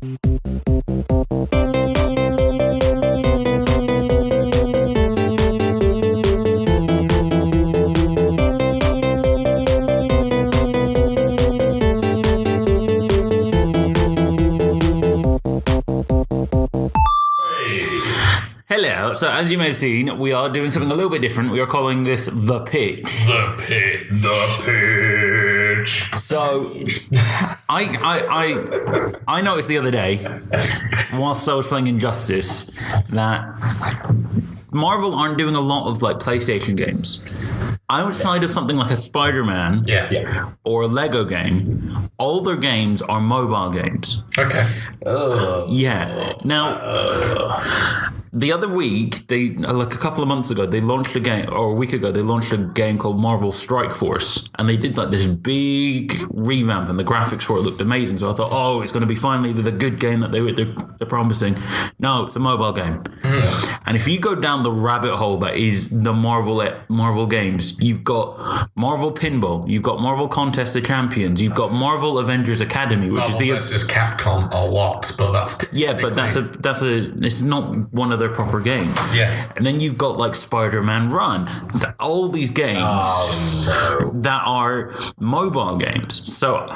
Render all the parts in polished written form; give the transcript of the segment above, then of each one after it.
Hello. So, as you may have seen, we are doing something a little bit different. We are calling this The Pitch. The Pitch. So, I noticed the other day, whilst I was playing Injustice, that Marvel aren't doing a lot of like PlayStation games. Outside of something like a Spider-Man or a Lego game, all their games are mobile games. Okay. Yeah. Now, the other week, like a couple of months ago, they launched a game, or a week ago, they launched a game called Marvel Strike Force, and they did like this big revamp, and the graphics for it looked amazing. So I thought, oh, it's going to be finally the good game that they're promising. No, it's a mobile game. And if you go down the rabbit hole that is the Marvel games, you've got Marvel Pinball, you've got Marvel Contest of Champions, you've got Marvel Avengers Academy, which Marvel is versus Capcom or what? But that's it's not one of their proper games. Yeah. And then you've got like Spider-Man Run, all these games that are mobile games. So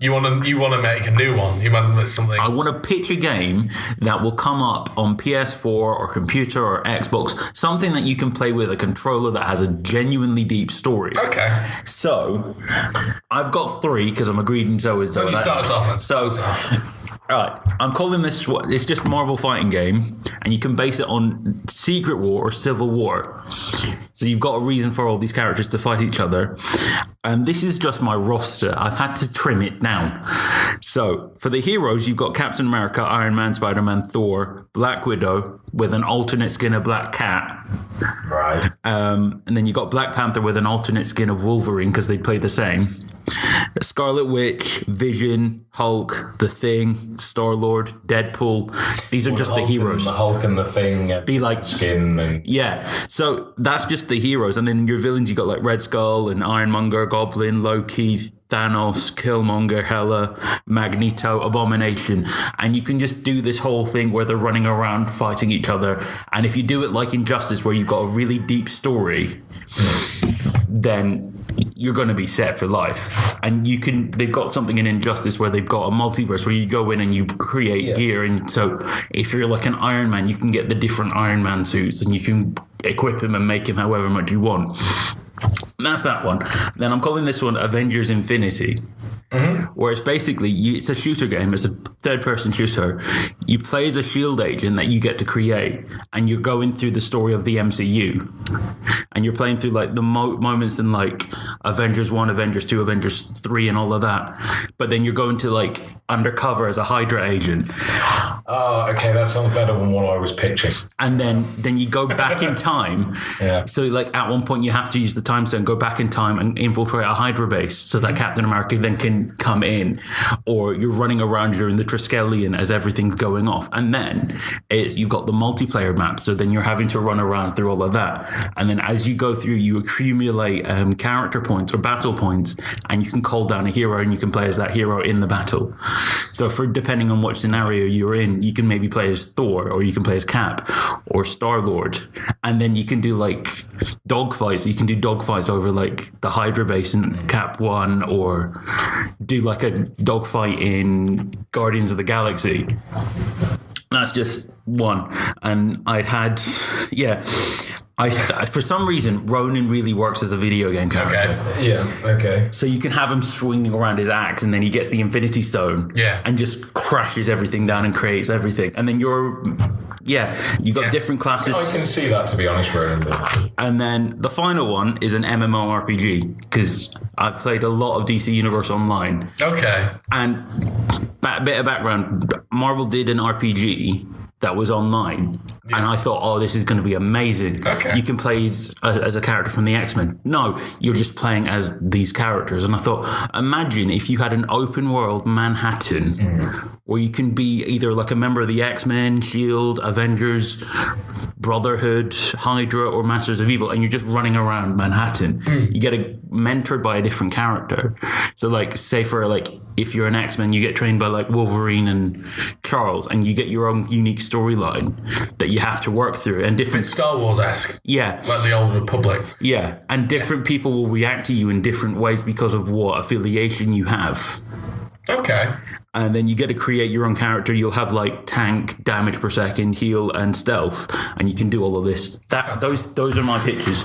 you want to make a new one. You want to make something. I want to pitch a game that will come up on PS4 or computer or Xbox, something that you can play with a controller that has a genuinely deep story. Okay. So I've got 3 because I'm a greedy and so is you start us off. So. All right, I'm calling this, it's just Marvel fighting game, and you can base it on Secret War or Civil War. So you've got a reason for all these characters to fight each other. And this is just my roster. I've had to trim it down. So for the heroes, you've got Captain America, Iron Man, Spider-Man, Thor, Black Widow with an alternate skin of Black Cat. Right. And then you've got Black Panther with an alternate skin of Wolverine because they play the same. Scarlet Witch, Vision, Hulk, The Thing, Star-Lord, Deadpool. These are just the heroes. The Hulk and the Thing. Be like skin. And... Yeah. So that's just the heroes. And then your villains, you got like Red Skull and Ironmonger, Goblin, Loki, Thanos, Killmonger, Hela, Magneto, Abomination. And you can just do this whole thing where they're running around fighting each other. And if you do it like Injustice, where you've got a really deep story, then you're going to be set for life. And they've got something in Injustice where they've got a multiverse where you go in and you create gear. And so if you're like an Iron Man, you can get the different Iron Man suits and you can equip him and make him however much you want. That's that one. Then I'm calling this one Avengers Infinity. Where it's basically, it's a shooter game. It's a third-person shooter. You play as a SHIELD agent that you get to create, and you're going through the story of the MCU. And you're playing through like the moments in like Avengers 1, Avengers 2, Avengers 3, and all of that. But then you're going to like undercover as a Hydra agent. Oh, okay, that sounds better than what I was pitching. And then you go back in time. Yeah. So like at one point you have to use the time stone, go back in time and infiltrate a Hydra base so that Captain America then can come in, or you're running around during the Triskelion as everything's going off. And then you've got the multiplayer map, so then you're having to run around through all of that. And then as you go through, you accumulate character points or battle points, and you can call down a hero and you can play as that hero in the battle. So for depending on what scenario you're in, you can maybe play as Thor, or you can play as Cap or Star-Lord. And then you can do like dogfights. You can do dogfights over like the Hydra base in Cap 1, or do like a dogfight in Guardians of the Galaxy. That's just one. And for some reason, Ronan really works as a video game character. Okay. Yeah. Okay. So you can have him swinging around his axe, and then he gets the Infinity Stone. Yeah. And just crashes everything down and creates everything. And then you've got different classes. I can see that, to be honest, Ronan. And then the final one is an MMORPG, because I've played a lot of DC Universe Online. Okay. And a bit of background, Marvel did an RPG that was online. Yeah. And I thought, oh, this is going to be amazing. Okay. You can play as a character from the X-Men. No, you're just playing as these characters. And I thought, imagine if you had an open world Manhattan where you can be either like a member of the X-Men, S.H.I.E.L.D., Avengers, Brotherhood, Hydra, or Masters of Evil, and you're just running around Manhattan. You get mentored by a different character. So like, say for like if you're an X-Men, you get trained by like Wolverine and Charles, and you get your own unique storyline that you have to work through, and different Star Wars-esque. Yeah. Like the Old Republic. Yeah. And different people will react to you in different ways because of what affiliation you have. Okay. And then you get to create your own character. You'll have like tank, damage per second, heal, and stealth, and you can do all of this. Those are my pitches.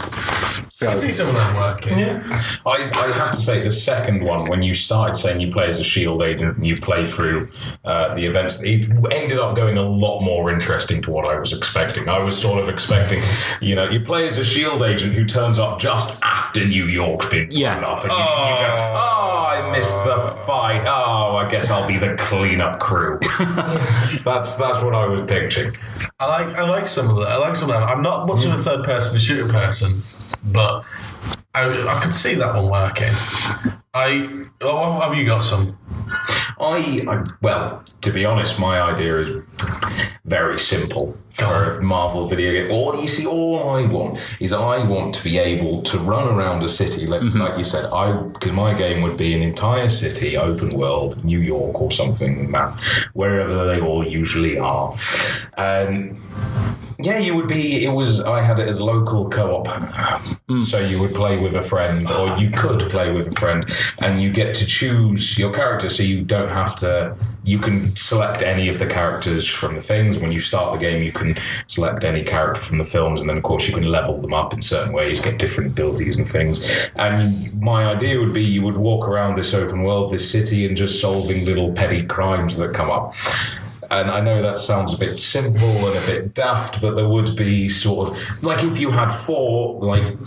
I can see some of them working. Yeah. I have to say, the second one, when you started saying you play as a shield agent and you play through the events, it ended up going a lot more interesting to what I was expecting. I was sort of expecting, you play as a shield agent who turns up just after New York's been blown up. And you go, I missed the fight. Oh, I guess I'll be the cleanup crew. That's what I was picturing. I like some of them. I'm not much of a third-person shooter person, but I could see that one working. Have you got some? Well, to be honest, my idea is very simple for a Marvel video game. All I want is I want to be able to run around a city, like you said, because my game would be an entire city, open world, New York or something, wherever they all usually are. Yeah, I had it as local co-op. So you would play with a friend, or you could play with a friend, and you get to choose your character, so you don't have to, you can select any of the characters from the things. When you start the game, you can select any character from the films, and then of course you can level them up in certain ways, get different abilities and things. And my idea would be you would walk around this open world, this city, and just solving little petty crimes that come up. And I know that sounds a bit simple and a bit daft, but there would be sort of, like if you had four, like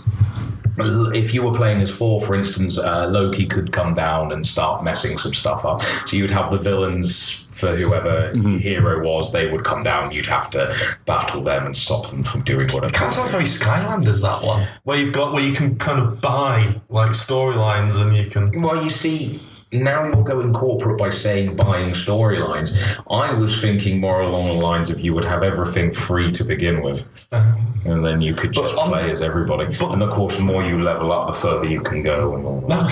if you were playing as four, for instance, Loki could come down and start messing some stuff up. So you'd have the villains for whoever the hero was, they would come down, you'd have to battle them and stop them from doing whatever. That sounds very Skylanders, that one, where you can kind of buy like storylines and you can... Well, you see... Now you're going corporate by saying buying storylines. I was thinking more along the lines of you would have everything free to begin with. And then you could just play as everybody. And of course, the more you level up, the further you can go. And all that.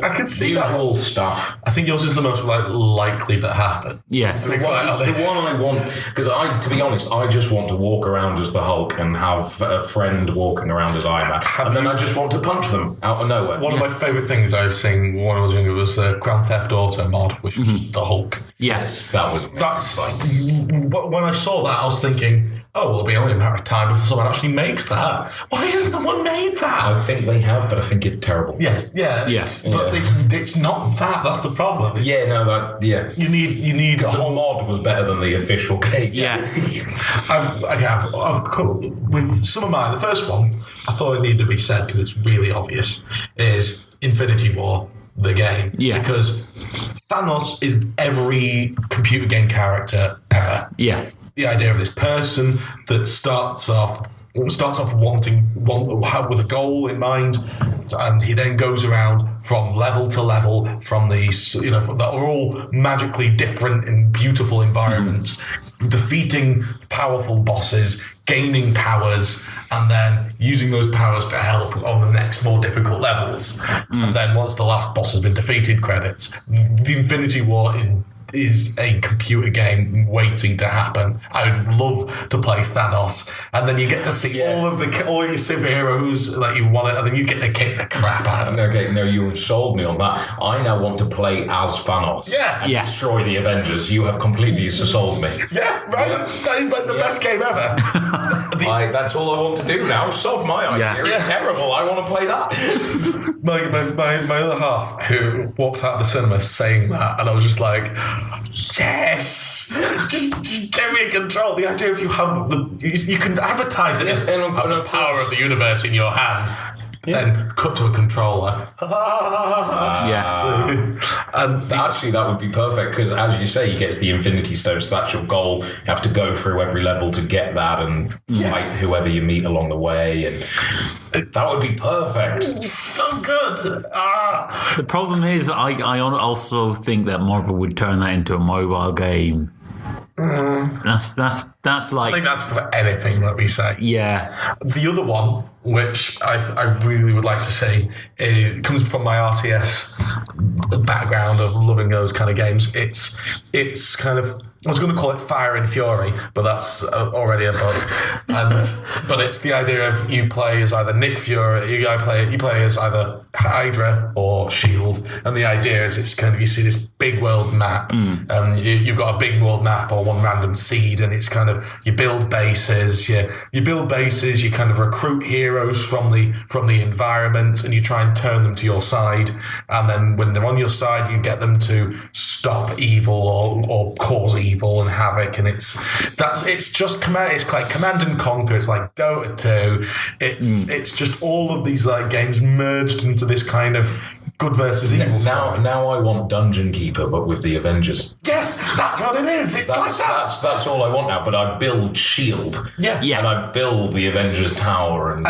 I can see that. Usual stuff. I think yours is the most likely to happen. Yeah. It's the one I want. Because to be honest, I just want to walk around as the Hulk and have a friend walking around as Iron Man. And then I just want to punch them out of nowhere. One of my favourite things I was seeing when I was younger was Grand Theft Auto mod, which was just the Hulk. Yes. That was amazing. That's when I saw that, I was thinking, oh, well, it'll be only a matter of time before someone actually makes that. Why hasn't someone made that? I think they have, but I think it's terrible. Yes. But it's not that. That's the problem. You need the whole mod was better than the official game. Yeah. I've come with some of mine. The first one I thought it needed to be said because it's really obvious is Infinity War. The game. Yeah. Because Thanos is every computer game character ever. Yeah. The idea of this person that starts off wanting with a goal in mind, and he then goes around from level to level from these, that are all magically different in beautiful environments, defeating powerful bosses, gaining powers, and then using those powers to help on the next more difficult levels. And then once the last boss has been defeated, credits. The Infinity War is a computer game waiting to happen. I would love to play Thanos, and then you get to see all your superheroes that you want, and then you get to kick the crap out of them. Okay, no, you've sold me on that. I now want to play as Thanos. Yeah. And destroy the Avengers. You have completely sold me. Yeah, right. That is like the best game ever. That's all I want to do now. Sold my idea. It's terrible. I want to play that. My other half, who walked out of the cinema saying that, and I was just like, yes, just get me in control. The idea of you have you can advertise it as the power of the universe in your hand. Then cut to a controller. And actually, that would be perfect because, as you say, he gets the Infinity Stone, so that's your goal. You have to go through every level to get that and fight whoever you meet along the way, and that would be perfect. So good. The problem is, I also think that Marvel would turn that into a mobile game. That's like... I think that's for anything that we say. Yeah. The other one which I really would like to see. It comes from my RTS background of loving those kind of games. It's kind of, I was going to call it Fire and Fury, but that's already a bug. But it's the idea of you play as either Nick Fury, you play as either Hydra or Shield, and the idea is it's kind of, you see this big world map, and you've got a big world map or one random seed, and it's kind of, you build bases, you kind of recruit heroes from the environment, and you try and turn them to your side, and then when they're on your side, you get them to stop evil or cause evil and havoc, and it's like Command and Conquer. It's like Dota 2. It's just all of these like games merged into this kind of good versus evil story. Now I want Dungeon Keeper, but with the Avengers. Yes, that's what it is. It's like that. That's all I want now. But I build Shield. Yeah. And I build the Avengers Tower and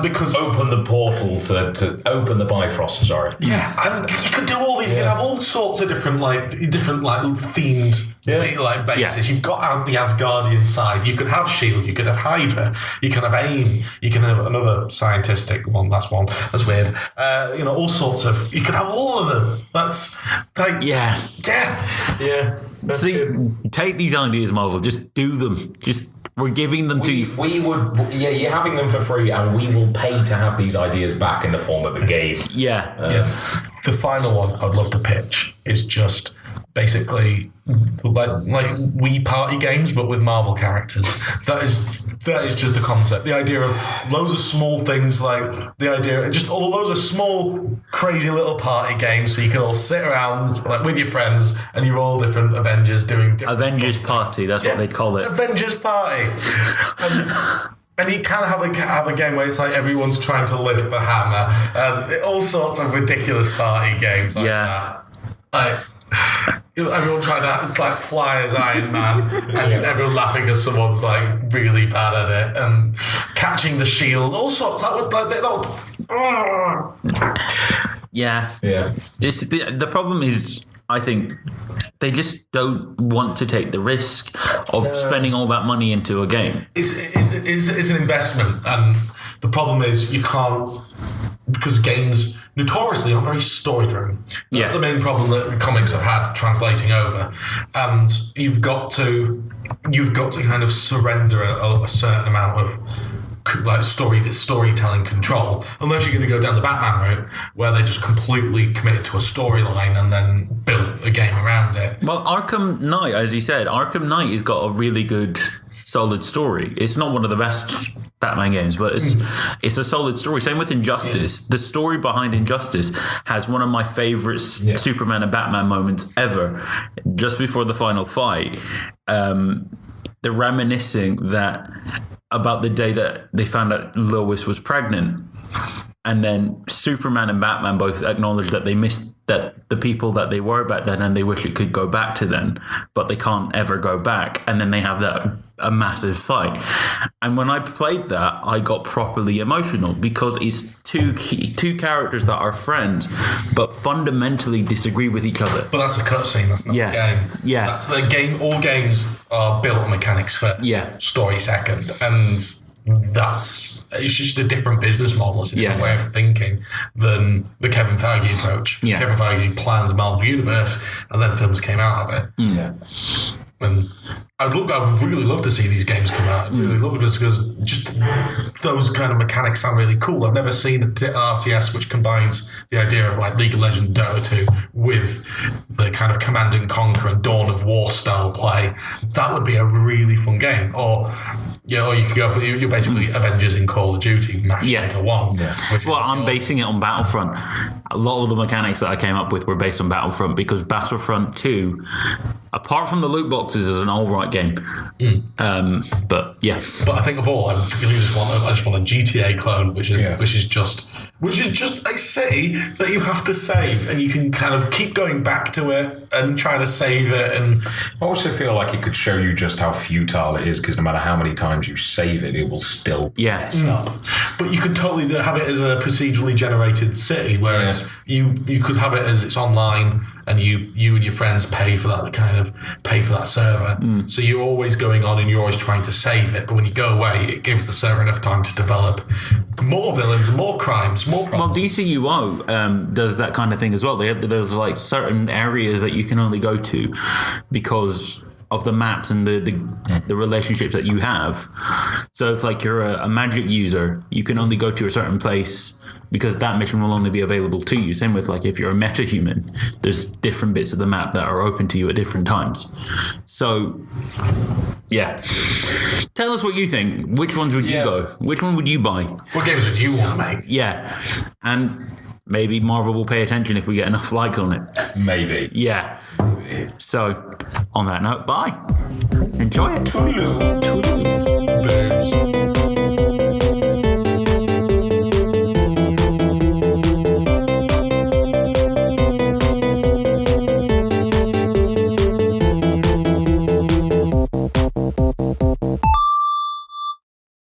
because open the portal to open the Bifrost. Sorry. Yeah, and you could do all these. You could have all sorts of different themed. Like bases. You've got the Asgardian side. You could have Shield. You could have Hydra. You can have AIM. You can have another scientistic one. That's weird. All sorts of. You could have all of them. That's like yeah. That's See, good. take these ideas, Marvel. Just do them. We're giving them to you. You're having them for free, and we will pay to have these ideas back in the form of a game. Yeah. The final one I'd love to pitch is just basically like Wii party games, but with Marvel characters. That is just the concept. The idea of loads of small things, like the idea of just all loads of small, crazy little party games, so you can all sit around like with your friends, and you're all different Avengers doing different Avengers Party. That's what they call it. Avengers Party. And you can have a game where it's like everyone's trying to lift the hammer, and all sorts of ridiculous party games like that. Everyone trying that. It's like fly as Iron Man, and everyone laughing as someone's like really bad at it, and catching the shield. All sorts. Yeah. The problem is, I think they just don't want to take the risk of spending all that money into a game. It's an investment, and the problem is you can't, because games notoriously aren't very story driven. That's the main problem that comics have had translating over, and you've got to kind of surrender a certain amount of like storytelling control, unless you're going to go down the Batman route where they just completely committed to a storyline and then built a game around it. Well, Arkham Knight, as you said, Arkham Knight has got a really good, solid story. It's not one of the best Batman games, but it's a solid story. Same with Injustice. The story behind Injustice has one of my favorite Superman and Batman moments ever. Just before the final fight, they're reminiscing about the day that they found out Lois was pregnant, and then Superman and Batman both acknowledge that they missed that the people that they were back then, and they wish it could go back to then, but they can't ever go back. And then they have a massive fight. And when I played that, I got properly emotional, because it's two characters that are friends, but fundamentally disagree with each other. But that's a cutscene. That's not a game. Yeah, that's the game. All games are built on mechanics first. Yeah, story second, and it's just a different business model. It's a different way of thinking than the Kevin Feige approach. Kevin Feige planned the Marvel Universe, and then films came out of it. Yeah. And I'd really love to see these games come out. I'd really love it, because just those kind of mechanics sound really cool. I've never seen an RTS which combines the idea of like League of Legends, Dota 2 with the kind of Command and Conquer and Dawn of War style play. That would be a really fun game. Or you could go for, you're basically Avengers in Call of Duty mashed into one. Yeah. Well, I'm basing it on Battlefront. A lot of the mechanics that I came up with were based on Battlefront, because Battlefront 2, apart from the loot boxes, is an all right game. But I think of all, I just want a GTA clone, which is just a city that you have to save, and you can kind of keep going back to it and try to save it. And I also feel like it could show you just how futile it is, because no matter how many times you save it, it will still mess up. But you could totally have it as a procedurally generated city, whereas you could have it as it's online, and you and your friends pay for that server. So you're always going on and you're always trying to save it. But when you go away, it gives the server enough time to develop more villains, more crimes, more problems. Well, DCUO does that kind of thing as well. There's like certain areas that you can only go to because of the maps and the relationships that you have. So if like you're a magic user, you can only go to a certain place because that mission will only be available to you. Same with like if you're a meta-human, there's different bits of the map that are open to you at different times. So yeah, tell us what you think. Which ones would you go? Which one would you buy? What games would you want to make? Yeah, and maybe Marvel will pay attention if we get enough likes on it. Maybe. Yeah. So on that note, bye. Enjoy it. Toodaloo.